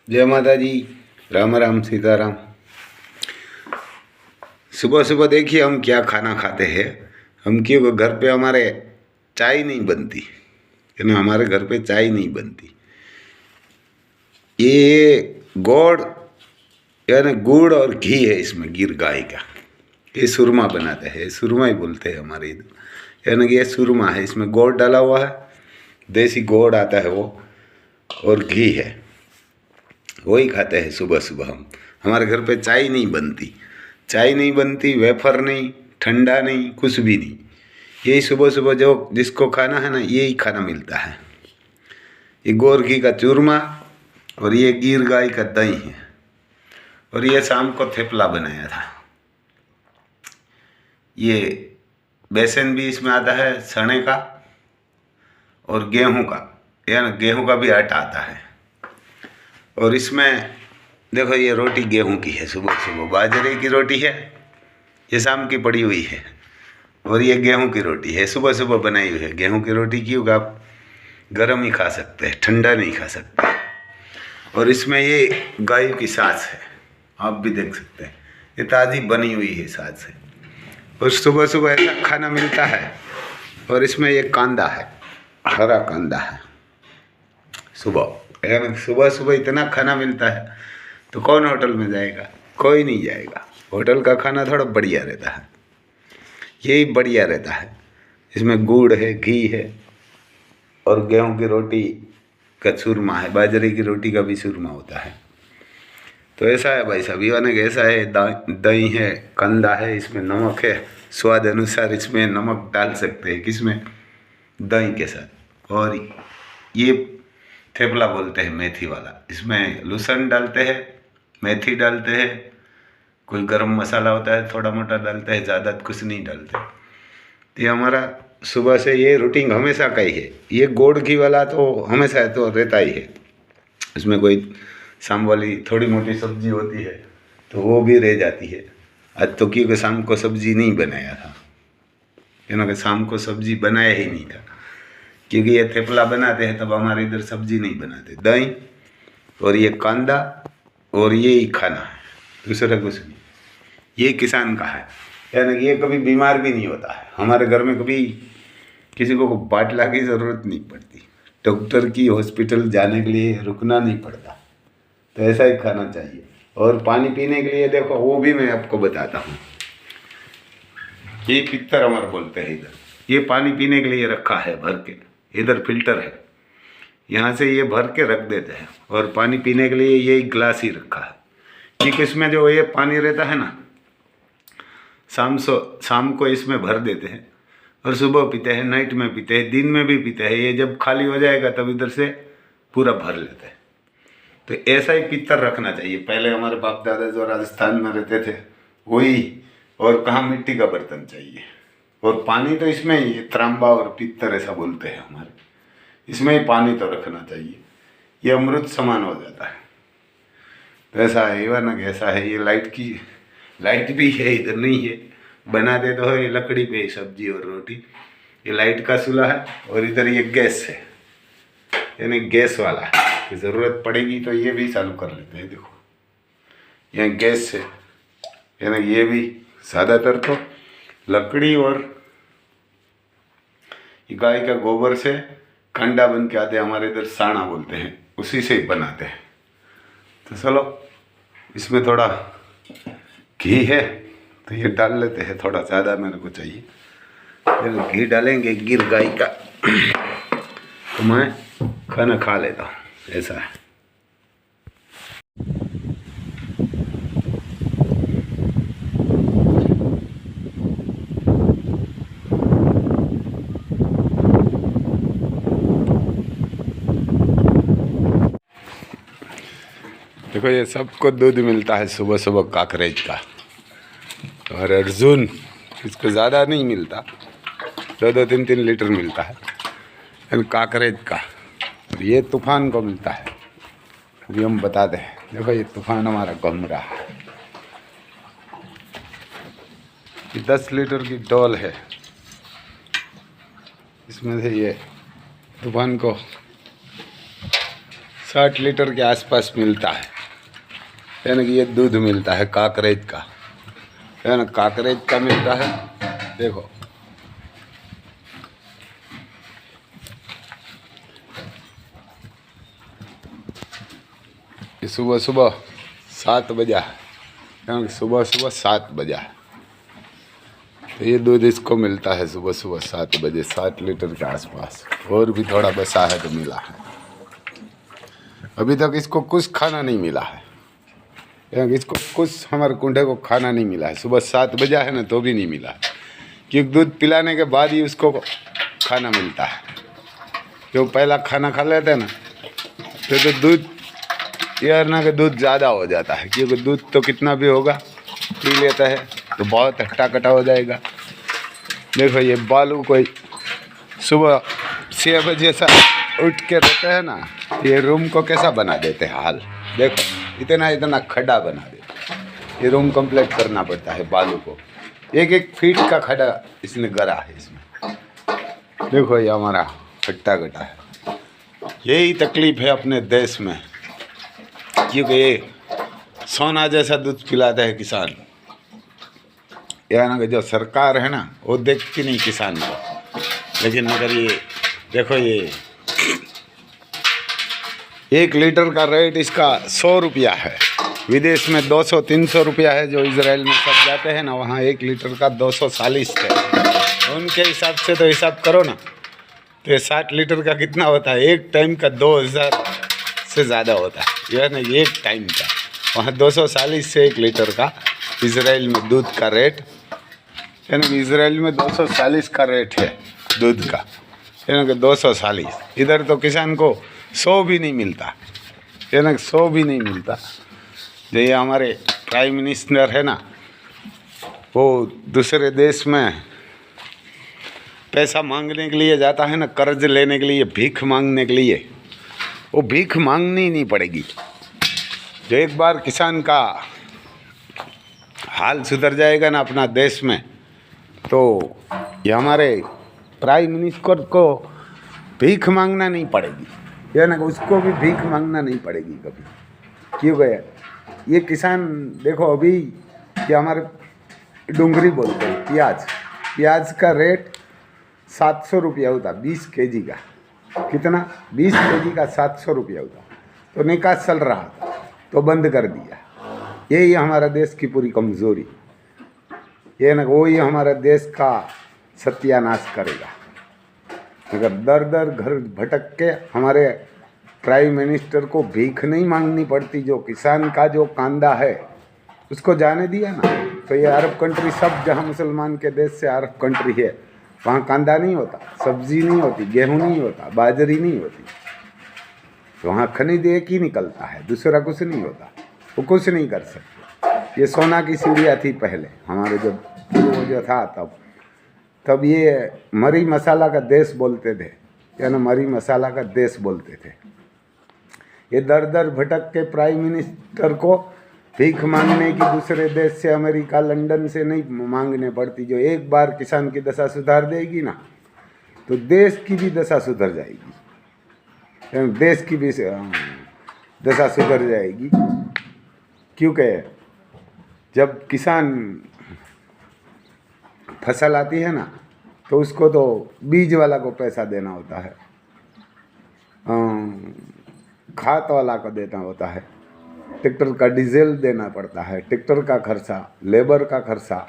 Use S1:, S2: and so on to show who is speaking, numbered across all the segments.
S1: जय माता जी। राम राम सीताराम। सुबह सुबह देखिए हम क्या खाना खाते हैं। हम क्यों घर पे हमारे चाय नहीं बनती है ना, हमारे घर पे चाय नहीं बनती। ये गोड़ यानी गुड़ और घी है इसमें, गिर गाय का। ये सुरमा बनाते हैं, सुरमा ही बोलते हैं हमारे इधर। यानी कि ये सुरमा है, इसमें गोड़ डाला हुआ है, देसी गोड़ आता है वो, और घी है। वही खाते हैं सुबह सुबह हम। हमारे घर पे चाय नहीं बनती, चाय नहीं बनती, वेफर नहीं, ठंडा नहीं, कुछ भी नहीं। यही सुबह सुबह जो जिसको खाना है ना, यही खाना मिलता है। ये गोर घी का चूरमा और ये गिर गाय का दही है। और ये शाम को थेपला बनाया था। ये बेसन भी इसमें आता है, चने का और गेहूं का, यानी गेहूं का भी आटा आता है। और इसमें देखो ये रोटी गेहूं की है, सुबह सुबह बाजरे की रोटी है, ये शाम की पड़ी हुई है। और ये गेहूं की रोटी है, सुबह सुबह बनाई हुई है। गेहूं की रोटी क्यों, आप गर्म ही खा सकते हैं, ठंडा नहीं खा सकते। और इसमें ये गाय की छाछ है, आप भी देख सकते हैं, ये ताज़ी बनी हुई है छाछ है। और सुबह सुबह ऐसा खाना मिलता है। और इसमें ये कांदा है, हरा कांदा है। सुबह यानी सुबह सुबह इतना खाना मिलता है तो कौन होटल में जाएगा? कोई नहीं जाएगा। होटल का खाना थोड़ा बढ़िया रहता है, यही बढ़िया रहता है। इसमें गुड़ है, घी है, और गेहूं की रोटी का चूरमा है, बाजरे की रोटी का भी चूरमा होता है। तो ऐसा है भाई साहब, यानी कि ऐसा है। दही है, कंदा है, इसमें नमक है, स्वाद अनुसार इसमें नमक डाल सकते हैं, किसमें? दही के साथ। और ये थेपला बोलते हैं मेथी वाला, इसमें लहसुन डालते हैं, मेथी डालते हैं, कोई गरम मसाला होता है थोड़ा मोटा डालते हैं, ज़्यादा कुछ नहीं डालते। तो ये हमारा सुबह से ये रूटीन हमेशा का ही है। ये गोड़ घी वाला तो हमेशा तो रहता ही है। इसमें कोई शाम वाली थोड़ी मोटी सब्जी होती है तो वो भी रह जाती है। आज तो क्योंकि शाम को सब्जी नहीं बनाया था, क्योंकि शाम को सब्जी बनाया ही नहीं था, क्योंकि ये थेपला बनाते हैं तब हमारे इधर सब्जी नहीं बनाते। दही और ये कांदा और ये ही खाना है, दूसरा कुछ नहीं। ये किसान का है, यानी कि ये कभी बीमार भी नहीं होता है। हमारे घर में कभी किसी को बाटला की ज़रूरत नहीं पड़ती, डॉक्टर की हॉस्पिटल जाने के लिए रुकना नहीं पड़ता। तो ऐसा ही खाना चाहिए। और पानी पीने के लिए देखो, वो भी मैं आपको बताता हूँ। ये पित्तर अमर बोलते हैं इधर, ये पानी पीने के लिए रखा है भर के, इधर फिल्टर है, यहाँ से ये भर के रख देते हैं। और पानी पीने के लिए ये गिलास ही रखा है, क्योंकि इसमें जो ये पानी रहता है ना, शाम को इसमें भर देते हैं और सुबह पीते हैं, नाइट में पीते हैं, दिन में भी पीते हैं। ये जब खाली हो जाएगा तब इधर से पूरा भर लेते हैं। तो ऐसा ही पित्तर रखना चाहिए। पहले हमारे बाप दादा जो राजस्थान में रहते थे वही, और कहाँ मिट्टी का बर्तन चाहिए। और पानी तो इसमें ही, तांबा और पित्तर ऐसा बोलते हैं हमारे, इसमें ही पानी तो रखना चाहिए। ये अमृत समान हो जाता है। तो ऐसा है, वरना कैसा है। ये लाइट भी है, इधर नहीं है, बना दे तो है। ये लकड़ी पे सब्जी और रोटी, ये लाइट का चूल्हा है। और इधर ये गैस है, यानी गैस वाला है, कि ज़रूरत पड़ेगी तो ये भी चालू कर लेते हैं। देखो यहाँ गैस है, यानी ये भी ज़्यादातर तो लकड़ी और गाय का गोबर से कंडा बन के आते हैं, हमारे इधर साना बोलते हैं, उसी से ही बनाते हैं। तो चलो, इसमें थोड़ा घी है तो ये डाल लेते हैं, थोड़ा ज़्यादा मेरे को चाहिए। जब घी डालेंगे गिर गाय का तो मैं खाना खा लेता हूँ, ऐसा है। देखो ये सबको दूध मिलता है सुबह सुबह काकरेज का। और अर्जुन इसको ज़्यादा नहीं मिलता, 2-3 लीटर मिलता है, लेकिन काकरेज का। और ये तूफान को मिलता है, अभी हम बताते हैं। देखो ये तूफान हमारा घूम रहा है, ये 10 लीटर की डोल है, इसमें से ये तूफान को 60 लीटर के आसपास मिलता है। यानी कि ये दूध मिलता है काकरेज का, यानी काकरेज का मिलता है। देखो ये सुबह सुबह 7 बजा है, यानी सुबह सुबह 7 बजा है, तो ये दूध इसको मिलता है सुबह सुबह 7 बजे 60 लीटर के आसपास। और भी थोड़ा बसा है तो मिला है। अभी तक इसको कुछ खाना नहीं मिला है, यानी इसको कुछ हमारे कुंडे को खाना नहीं मिला है। सुबह 7 बजा है ना तो भी नहीं मिला है, क्योंकि दूध पिलाने के बाद ही उसको खाना मिलता है। जो पहला खाना खा लेते हैं ना तो दूध यार ना कि दूध ज़्यादा हो जाता है, क्योंकि दूध तो कितना भी होगा पी लेता है तो बहुत हट्टा कटा हो जाएगा। देखो ये बालू कोई सुबह 6 बजे से उठ के रहते हैं ना, ये रूम को कैसा बना देते हैं हाल। देखो इतना इतना खड्डा बना देते, ये रूम कंप्लीट करना पड़ता है बालू को। 1-1 फीट का खड्डा इसने गड़ा है इसमें। देखो ये हमारा हट्टा कटा है। यही तकलीफ है अपने देश में, क्योंकि ये सोना जैसा दूध पिलाता है किसान। यानी कि जो सरकार है ना वो देखती नहीं किसान को। लेकिन अगर ये देखो ये 1 लीटर का रेट इसका 100 रुपया है। विदेश में 200-300 रुपया है। जो इजराइल में सब जाते हैं ना वहाँ 1 लीटर का 240 है। उनके हिसाब से तो हिसाब करो ना, तो ये 60 लीटर का कितना होता है? एक टाइम का 2000 से ज़्यादा होता है। यह ना एक टाइम का, वहाँ 240 से 1 लीटर का इजराइल में दूध का रेट। यानी कि इजराइल में 240 का रेट है दूध का, यानी कि 240। इधर तो किसान को 100 भी नहीं मिलता, यानी कि 100 भी नहीं मिलता। जो ये हमारे प्राइम मिनिस्टर है ना, वो दूसरे देश में पैसा मांगने के लिए जाता है ना, कर्ज लेने के लिए, भीख मांगने के लिए। वो भीख मांगनी नहीं पड़ेगी। जो एक बार किसान का हाल सुधर जाएगा ना अपना देश में, तो ये हमारे प्राइम मिनिस्टर को भीख मांगना नहीं पड़ेगी, या ना उसको भी भीख मांगना नहीं पड़ेगी कभी। क्यों गया ये किसान? देखो अभी ये हमारे डूंगरी बोलते हैं, प्याज का रेट 700 रुपया होता, 20 केजी का। कितना? 20 केजी का 700 रुपया होता। तो निकास चल रहा था तो बंद कर दिया। यही हमारा देश की पूरी कमज़ोरी। ये ना वही हमारा देश का सत्यानाश करेगा। अगर दर दर घर भटक के हमारे प्राइम मिनिस्टर को भीख नहीं मांगनी पड़ती, जो किसान का जो कांदा है उसको जाने दिया ना, तो ये अरब कंट्री सब जहाँ मुसलमान के देश से अरब कंट्री है वहाँ कांदा नहीं होता, सब्जी नहीं होती, गेहूँ नहीं होता, बाजरी नहीं होती। तो वहाँ खनिज एक ही निकलता है, दूसरा कुछ नहीं होता। वो कुछ नहीं कर सकते। ये सोना की सीढ़ियाँ थी पहले हमारे जब जो था तब ये मरी मसाला का देश बोलते थे, यानी मरी मसाला का देश बोलते थे। ये दर दर भटक के प्राइम मिनिस्टर को भीख मांगने की दूसरे देश से, अमेरिका, लंदन से नहीं मांगने पड़ती। जो एक बार किसान की दशा सुधार देगी ना, तो देश की भी दशा सुधर जाएगी, देश की भी दशा सुधर जाएगी। क्योंकि जब किसान फसल आती है ना, तो उसको तो बीज वाला को पैसा देना होता है, खाद वाला को देना होता है, ट्रैक्टर का डीजल देना पड़ता है, ट्रैक्टर का खर्चा, लेबर का खर्चा,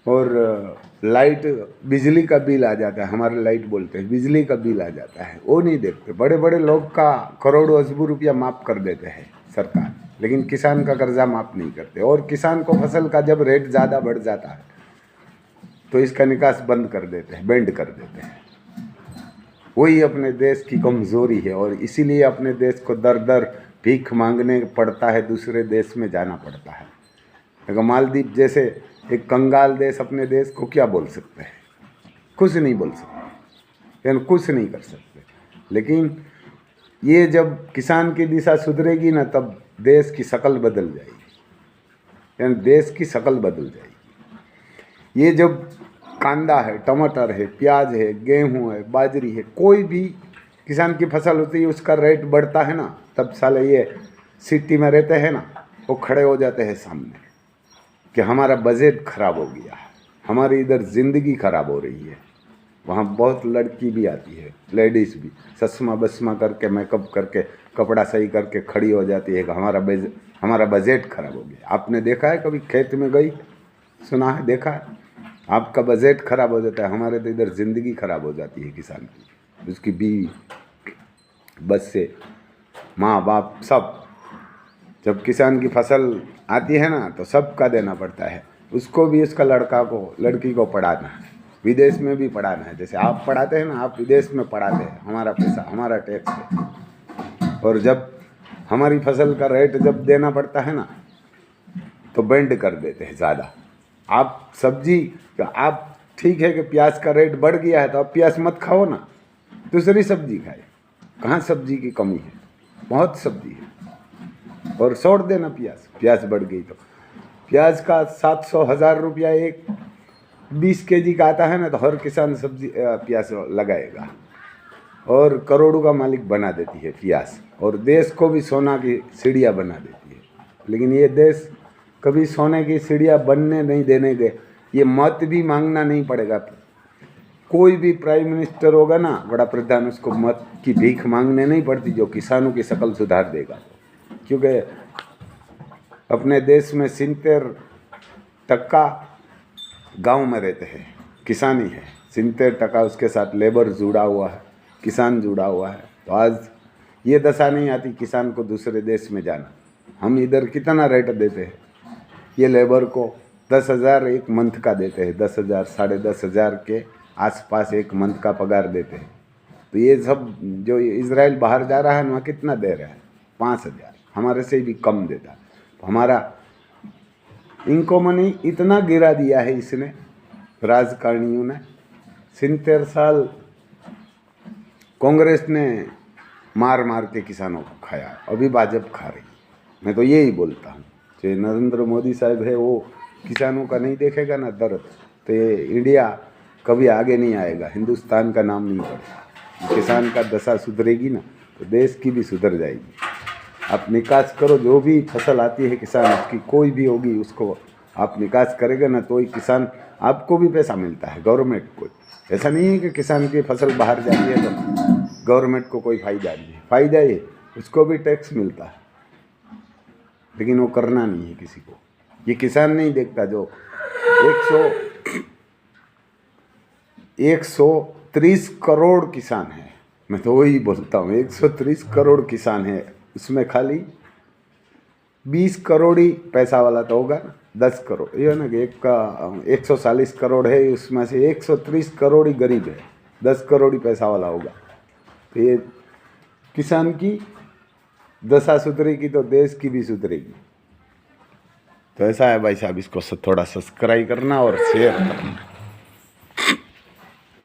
S1: और लाइट, बिजली का बिल आ जाता है। हमारे लाइट बोलते हैं, बिजली का बिल आ जाता है। वो नहीं देखते। बड़े बड़े लोग का करोड़ों अरबों रुपया माफ़ कर देते हैं सरकार, लेकिन किसान का कर्जा माफ़ नहीं करते। और किसान को फसल का जब रेट ज़्यादा बढ़ जाता है तो इसका निकास बंद कर देते हैं, बैंड कर देते हैं। वही अपने देश की कमज़ोरी है, और इसीलिए अपने देश को दर दर भीख मांगने पड़ता है, दूसरे देश में जाना पड़ता है। अगर मालदीव जैसे एक कंगाल देश अपने देश को क्या बोल सकते हैं? कुछ नहीं बोल सकते, यानी कुछ नहीं कर सकते। लेकिन ये जब किसान की दिशा सुधरेगी ना, तब देश की शक्ल बदल जाएगी, यानी देश की शक्ल बदल जाएगी। ये जब कांदा है, टमाटर है, प्याज है, गेहूँ है, बाजरी है, कोई भी किसान की फसल होती है, उसका रेट बढ़ता है ना, तब साले ये सिटी में रहते हैं ना, वो खड़े हो जाते हैं सामने कि हमारा बजट खराब हो गया है, हमारी इधर ज़िंदगी खराब हो रही है। वहाँ बहुत लड़की भी आती है, लेडीज़ भी चश्मा बसमा करके, मेकअप करके, कपड़ा सही करके खड़ी हो जाती है कि हमारा बजट खराब हो गया। आपने देखा है कभी खेत में गई, सुना है, देखा है? आपका बजट खराब हो जाता है। हमारे तो इधर ज़िंदगी खराब हो जाती है किसान की, उसकी बीवी, बच्चे, माँ बाप सब। जब किसान की फसल आती है ना तो सबका देना पड़ता है। उसको भी, उसका लड़की को पढ़ाना है, विदेश में भी पढ़ाना है। जैसे आप पढ़ाते हैं ना, आप विदेश में पढ़ाते हैं, हमारा पैसा, हमारा टैक्स है। और जब हमारी फसल का रेट जब देना पड़ता है ना तो बेंड कर देते हैं ज़्यादा। आप सब्जी, आप ठीक है कि प्याज का रेट बढ़ गया है तो आप प्याज मत खाओ ना, दूसरी सब्जी खाए। कहाँ सब्जी की कमी है? बहुत सब्जी है। और छोड़ देना प्याज बढ़ गई तो। प्याज का 700-1000 रुपया एक 20 kg का आता है ना, तो हर किसान सब्जी प्याज लगाएगा और करोड़ों का मालिक बना देती है प्याज, और देश को भी सोना की सीढ़ियाँ बना देती है। लेकिन ये देश कभी सोने की सीढ़ियाँ बनने नहीं देने गए। ये मत भी मांगना नहीं पड़ेगा। कोई भी प्राइम मिनिस्टर होगा ना, बड़ा प्रधान, उसको मत की भीख मांगने नहीं पड़ती, जो किसानों की शकल सुधार देगा। क्योंकि अपने देश में 70% गांव में रहते हैं, किसानी है। 70% उसके साथ लेबर जुड़ा हुआ है, किसान जुड़ा हुआ है। तो आज ये दशा नहीं आती किसान को दूसरे देश में जाना। हम इधर कितना रेट देते हैं, ये लेबर को 10,000 एक मंथ का देते हैं, 10,000, 10,500 के आसपास एक मंथ का पगार देते हैं। तो ये सब जो इजराइल बाहर जा रहा है वहाँ कितना दे रहा है? 5,000, हमारे से भी कम देता है। तो हमारा इनकम मनी इतना गिरा दिया है इसने, राजकारणियों ने। 70 साल कांग्रेस ने मार मार के किसानों को खाया, अभी भाजपा खा रही। मैं तो यही बोलता हूँ, जो नरेंद्र मोदी साहब है वो किसानों का नहीं देखेगा ना दर्द, तो ये इंडिया कभी आगे नहीं आएगा, हिंदुस्तान का नाम नहीं पड़ेगा। किसान का दशा सुधरेगी ना तो देश की भी सुधर जाएगी। आप निकास करो, जो भी फसल आती है किसान, उसकी कोई भी होगी, उसको आप निकास करेगा ना तो ही किसान, आपको भी पैसा मिलता है, गवर्नमेंट को। ऐसा नहीं है कि किसान की फसल बाहर जाती है तो गवर्नमेंट को कोई फायदा नहीं है। फायदा ये, उसको भी टैक्स मिलता है, लेकिन वो करना नहीं है किसी को। ये किसान नहीं देखता जो 130 करोड़ किसान है। मैं तो वही बोलता हूँ, 130 करोड़ किसान है, उसमें खाली 20 करोड़ ही पैसा वाला तो होगा ना, 10 करोड़, ये ना कि एक का 140 करोड़ है, उसमें से 130 करोड़ ही गरीब है, 10 करोड़ ही पैसा वाला होगा। तो ये किसान की दशा सुधरेगी तो देश की भी सुधरेगी। तो ऐसा है भाई साहब, इसको थोड़ा सब्सक्राइब करना और शेयर करना।